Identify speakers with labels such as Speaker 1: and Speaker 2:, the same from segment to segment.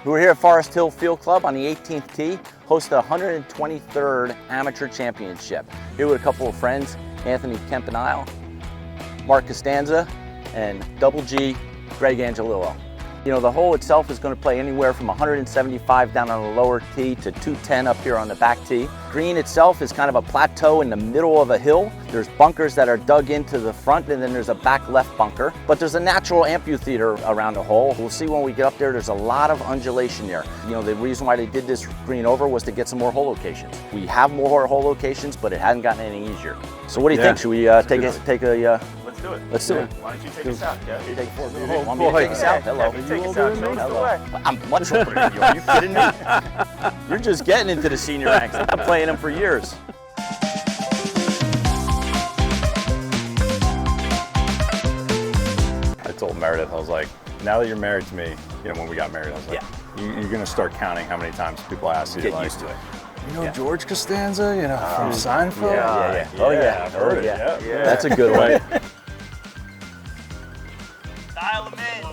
Speaker 1: We're here at Forest Hill Field Club on the 18th tee, host the 123rd Amateur Championship. Here with a couple of friends, Anthony Campanile, Mark Costanza, and Double G, Gregg Angelillo. You know, the hole itself is going to play anywhere from 175 down on the lower tee to 210 up here on the back tee. Green itself is kind of a plateau in the middle of a hill. There's bunkers that are dug into the front, and then there's a back left bunker. But there's a natural amphitheater around the hole. We'll see when we get up there, there's a lot of undulation there. You know, the reason why they did this green over was to get some more hole locations. We have more hole locations, but it hasn't gotten any easier. So what do you think? Should we take a
Speaker 2: Let's do it.
Speaker 1: Let's do it.
Speaker 2: Why don't you take us out? Yeah.
Speaker 1: You take it forward. Want me to take us out? Hello.
Speaker 2: Take us out. Show us the way.
Speaker 1: I'm much older than you. Are you kidding me? You're just getting into the senior ranks. I've been playing them for years.
Speaker 3: I told Meredith, I was like, now that you're married to me, you know, when we got married, I was like, you're going to start counting how many times people ask you.
Speaker 1: Get
Speaker 3: like,
Speaker 1: used to it.
Speaker 3: You know George Costanza, you know, from Seinfeld?
Speaker 1: Yeah. Oh, yeah.
Speaker 3: I've heard it. Yeah.
Speaker 1: That's a good one.
Speaker 2: Dial them in.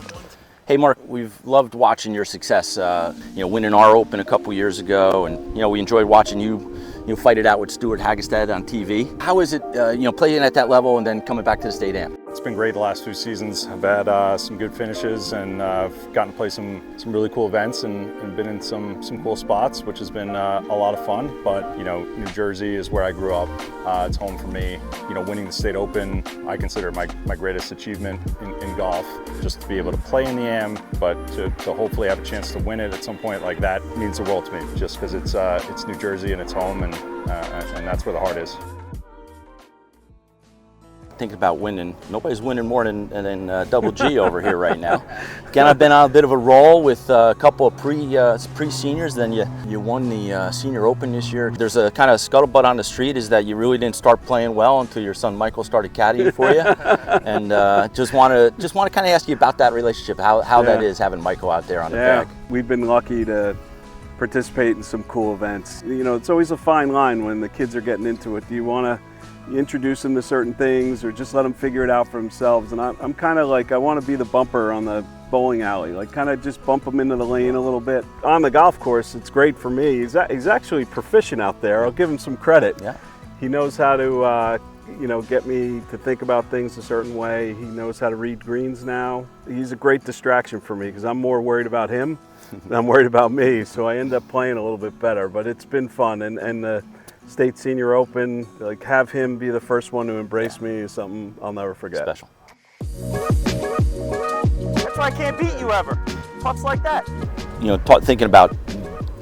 Speaker 1: Hey, Mark, we've loved watching your success. You know, winning our Open a couple years ago, and you know, we enjoyed watching you fight it out with Stuart Hagestad on TV. How is it, you know, playing at that level and then coming back to the state am?
Speaker 3: It's been great the last few seasons. I've had some good finishes, and I've gotten to play some really cool events and been in some cool spots, which has been a lot of fun. But you know, New Jersey is where I grew up. It's home for me. You know, winning the state Open, I consider my greatest achievement in golf. Just to be able to play in the am, but to hopefully have a chance to win it at some point like that means the world to me. Just because it's New Jersey and it's home, and that's where the heart is.
Speaker 1: Thinking about winning, nobody's winning more than Double G over here right now. Again, I've been on a bit of a roll with a couple of pre-seniors. Then you won the Senior Open this year. There's a kind of scuttlebutt on the street is that you really didn't start playing well until your son Michael started caddying for you. And just want to kind of ask you about that relationship, how that is having Michael out there on the bag.
Speaker 4: We've been lucky to participate in some cool events. You know, it's always a fine line when the kids are getting into it. Do you want to introduce them to certain things or just let them figure it out for themselves? And I'm kind of like, I want to be the bumper on the bowling alley, like kind of just bump them into the lane a little bit. On the golf course, it's great for me. He's actually proficient out there. I'll give him some credit.
Speaker 1: Yeah.
Speaker 4: He knows how to you know, get me to think about things a certain way. He knows how to read greens now. He's a great distraction for me because I'm more worried about him than I'm worried about me. So I end up playing a little bit better, but it's been fun. And the State Senior Open, like have him be the first one to embrace me is something I'll never forget.
Speaker 1: Special.
Speaker 2: That's why I can't beat you ever. Puffs like that.
Speaker 1: You know, thinking about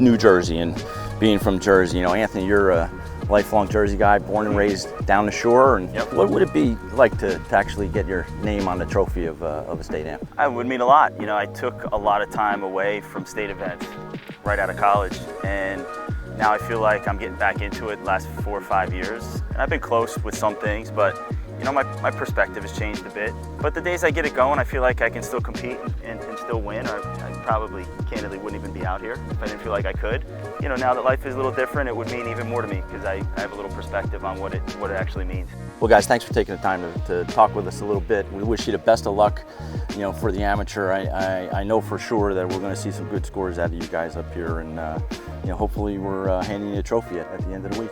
Speaker 1: New Jersey and being from Jersey, you know, Anthony, you're a lifelong Jersey guy, born and raised down the shore. And what would it be like to actually get your name on the trophy of a state am?
Speaker 2: It would mean a lot. You know, I took a lot of time away from state events right out of college, and now I feel like I'm getting back into it the last 4 or 5 years. And I've been close with some things, but you know, my perspective has changed a bit. But the days I get it going, I feel like I can still compete and still win. Or I probably, candidly, wouldn't even be out here if I didn't feel like I could. You know, now that life is a little different, it would mean even more to me because I have a little perspective on what it actually means.
Speaker 1: Well, guys, thanks for taking the time to talk with us a little bit. We wish you the best of luck, you know, for the amateur. I know for sure that we're going to see some good scores out of you guys up here, and you know, hopefully we're handing you a trophy at the end of the week.